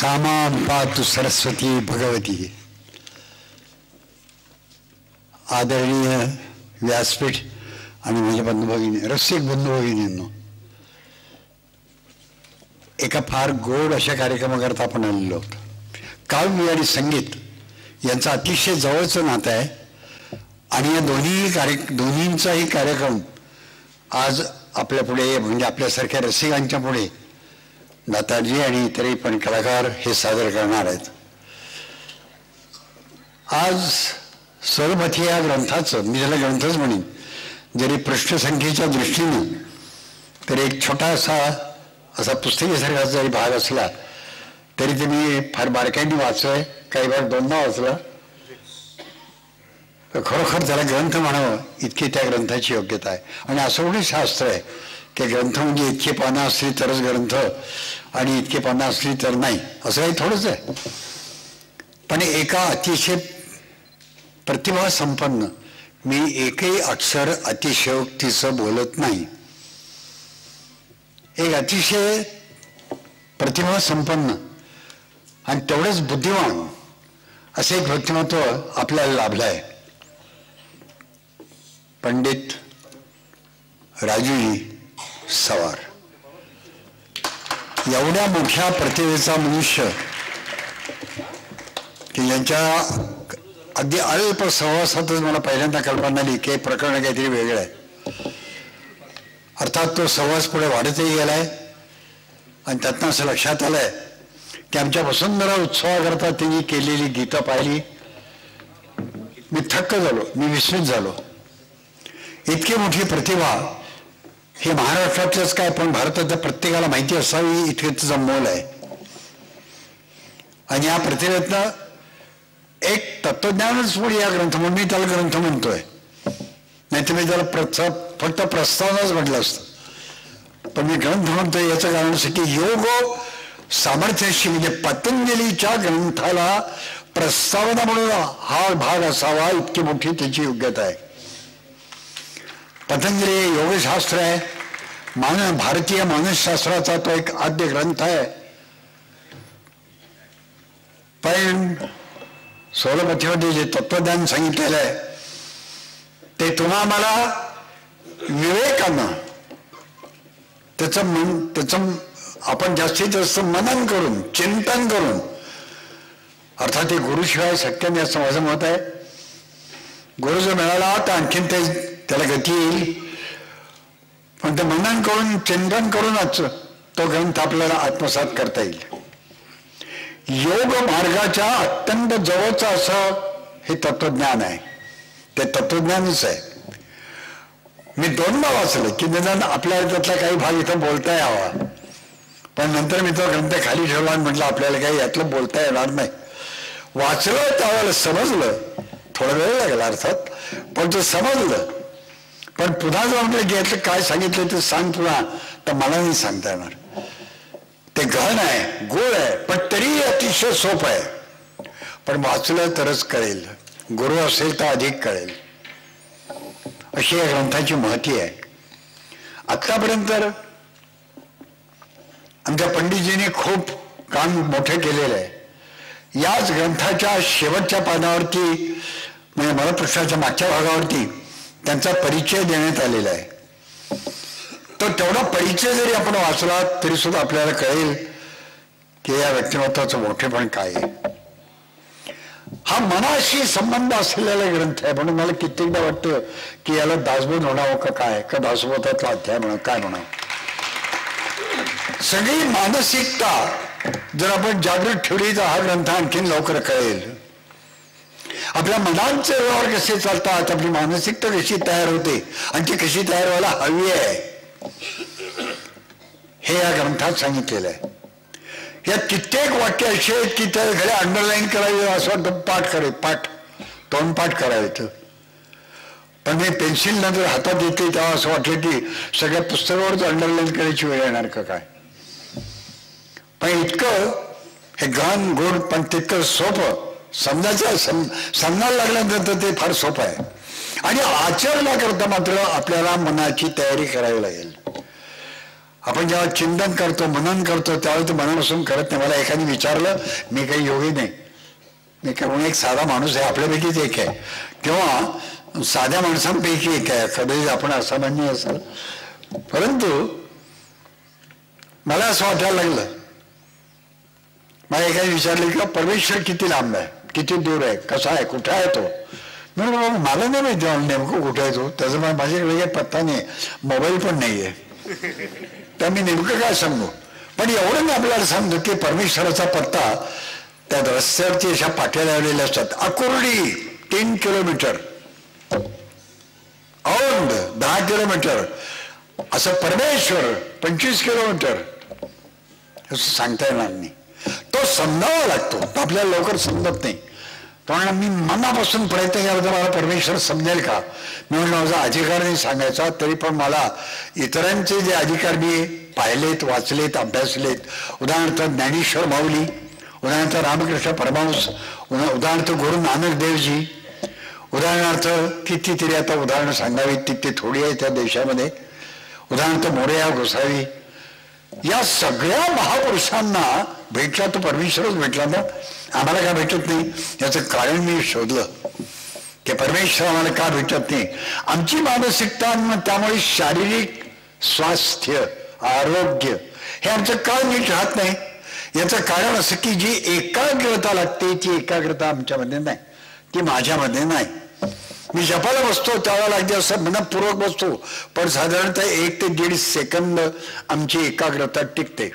सामां पातु सरस्वती भगवती. आदरणीय व्यासपीठ आणि माझ्या बंधुभगिनी, रसिक बंधुभगिनींनो, एका फार गोड अशा कार्यक्रमाकरता आपण आलेलो आहोत. काव्य आणि संगीत यांचं अतिशय जवळचं नातं आहे आणि या दोन्हींचाही कार्यक्रम आज आपल्या पुढे, म्हणजे आपल्यासारख्या रसिकांच्या पुढे दातारजी आणि इतरही पण कलाकार हे सादर करणार आहेत. आज स्वरमथी या ग्रंथाचं, मी त्याला ग्रंथच म्हणेन, जरी पृष्ठसंख्येच्या दृष्टीनं तर एक छोटासा असा पुस्तकेसारखा जरी भाग असला तरी ते मी फार बारकाईने वाचलंय, काही भाग दोनदा वाचला. खरोखर त्याला ग्रंथ म्हणावं इतकी त्या ग्रंथाची योग्यता आहे. आणि असं कोणी शास्त्र आहे की ग्रंथ म्हणजे इतकी पानं असली तरच ग्रंथ आणि इतकी पानं असली तर नाही, असं काही थोडंच आहे. पण एका अतिशय प्रतिभा संपन्न, मी एकही अक्षर अतिशयोक्तीचं बोलत नाही, एक अतिशय प्रतिभा संपन्न आणि तेवढंच बुद्धिमान असे एक व्यक्तिमत्व आपल्याला लाभलं आहे. पंडित राजूजी सवार. एवढ्या मोठ्या प्रतिभेचा मनुष्य की यांच्या अगदी अल्प सहवासातच मला पहिल्यांदा कल्पना आली की प्रकरण काहीतरी वेगळं आहे. अर्थात तो सहवास पुढे वाढतही गेलाय आणि त्यातनं असं लक्षात आलंय की आमच्या वसुंधरा उत्सवाकरता त्यांनी केलेली गीतं पाहिली, मी थक्क झालो, मी विस्मित झालो. इतकी मोठी प्रतिभा हे महाराष्ट्रातलंच काय पण भारताच्या प्रत्येकाला माहिती असावी इतके तिचं मोल आहे. आणि या प्रतिभेतनं एक तत्वज्ञानच पुढे या ग्रंथ, म्हणून मी त्याला ग्रंथ म्हणतोय, नाही तर मी त्याला फक्त प्रस्तावनाच म्हटलं असतं. पण मी ग्रंथ म्हणतोय याचं कारण असं की योग सामर्थ्याशी, म्हणजे पतंजलीच्या ग्रंथाला प्रस्तावना म्हणून हा भाग असावा इतकी मोठी त्याची योग्यता आहे. पतंजली योगशास्त्र आहे, भारतीय मानसशास्त्राचा तो एक आद्य ग्रंथ आहे. पण सोलमथीमध्ये जे तत्वज्ञान सांगितलेलं आहे ते तुम्हा मला विवेकानं त्याचं आपण जास्तीत जास्त मनन करून, चिंतन करून, अर्थात ते गुरुशिवाय शक्य नाही असं माझं मत आहे. गुरु जर मिळाला तर आणखीन त्याला गती येईल, पण ते मनन करून, चिंतन करूनच तो ग्रंथ आपल्याला आत्मसात करता येईल. योग मार्गाच्या अत्यंत जवळचं असं हे तत्वज्ञान आहे, ते तत्वज्ञानच आहे. मी दोनदा वाचलं की निदान आपल्याला त्यातला काही भाग इथं बोलता यावा, पण नंतर मी तो ग्रंथ खाली ठेवला आणि म्हटलं आपल्याला काही यातलं बोलता येणार नाही. वाचलं त्यावेळेला समजलं, थोडा वेळ लागला अर्थात, पण ते समजलं. पण पुन्हा जर म्हटलं की यातलं काय सांगितलं ते सांग पुन्हा, तर मला नाही सांगता येणार. ते गहन आहे, गोड आहे, पण तरी अतिशय सोपं आहे. पण वाचलं तरच कळेल, गुरु असेल तर अधिक कळेल, अशी या ग्रंथाची महती आहे. आतापर्यंत आमच्या पंडितजींनी खूप काम मोठे केलेलं आहे. याच ग्रंथाच्या शेवटच्या पानावरती, म्हणजे मलपृष्ठाच्या मागच्या भागावरती त्यांचा परिचय देण्यात आलेला आहे. तो तेवढा परिचय जरी आपण वाचला तरी सुद्धा आपल्याला कळेल की या व्यक्तिमत्वाचं मोठेपण काय आहे. हा मनाशी संबंध असलेला ग्रंथ आहे, म्हणून मला कित्येकदा वाटतं की याला दासबोध म्हणावं का काय, का दासबोधातला अध्याय म्हणा, काय म्हणावं. सगळी मानसिकता जर आपण जागृत ठेवली तर हा ग्रंथ आणखीन लवकर कळेल. आपल्या मनांचे व्यवहार कसे चालतात, आपली मानसिकता कशी तयार होते आणि ती कशी तयार व्हायला हवी आहे, हे या ग्रंथात सांगितलेलं आहे. यात कित्येक वाक्य असे आहेत की त्या घरी अंडरलाईन करावी असं वाटतं, तोंडपाठ करायचं. पण मी पेन्सिल नंतर हातात येते तेव्हा असं वाटलं की सगळ्या पुस्तकावरच अंडरलाईन करायची वेळ येणार का काय. पण इतकं हे गहन गोड पण तितकं सोपं, समजायला लागल्यानंतर ते फार सोपं आहे. आणि आचरणाकरता मात्र आपल्याला मनाची तयारी करावी लागेल. आपण जेव्हा चिंतन करतो, मनन करतो, त्यावेळी ते मनापासून करत नाही. मला एखादी विचारलं, मी काही योगी नाही, मी कोणी एक साधा माणूस आहे, आपल्यापैकीच एक आहे, किंवा साध्या माणसांपैकी एक आहे, कदाचित आपण असामान्य असाल. परंतु मला असं वाटायला लागलं, मला एखादी विचारलं की परमेश्वर किती लांब आहे, किती दूर आहे, कसा आहे, कुठे आहे तो. म्हणून बाबा मला नाही माहिती नेमकं कुठे आहे तो, त्याचा माझ्याकडे काही पत्ता नाही, मोबाईल पण नाही आहे, तर मी नेमकं काय सांगू. पण एवढं मी आपल्याला सांगतो की परमेश्वराचा पत्ता त्या रस्त्यावरती अशा पाट्या लावलेल्या असतात. अकुर्डी 3 किलोमीटर, औंध 10 किलोमीटर, असं परमेश्वर 25 किलोमीटर, असं सांगता येणार नाही. तो समजावा लागतो, आपल्याला लवकर समजत नाही. कारण मी मनापासून प्रयत्न केला तर मला परमेश्वर समजेल का. मी म्हटलं माझा अधिकार नाही सांगायचा, तरी पण मला इतरांचे जे अधिकार मी पाहिलेत, वाचलेत, अभ्यासलेत, उदाहरणार्थ ज्ञानेश्वर माऊली, उदाहरणार्थ रामकृष्ण परमहंस, उदाहरणार्थ गुरु नानक देवजी, उदाहरणार्थ कितीतरी आता उदाहरणं सांगावीत तिथे थोडी आहे त्या देशामध्ये, उदाहरणार्थ मोरया गोसावी, या सगळ्या महापुरुषांना भेटला तो परमेश्वरच भेटला ना. आम्हाला का भेटत नाही याचं कारण मी शोधलं की परमेश्वर आम्हाला का भेटत नाही. आमची मानसिकता, त्यामुळे शारीरिक स्वास्थ्य, आरोग्य हे आमचं का नीट राहत नाही. याचं कारण असं की जी एकाग्रता लागते ती एकाग्रता आमच्यामध्ये नाही, ती माझ्यामध्ये नाही. मी जपायला बसतो त्यावेळेला अगदी असं मनपूर्वक बसतो, पण साधारणतः 1 ते 1.5 सेकंद आमची एकाग्रता टिकते.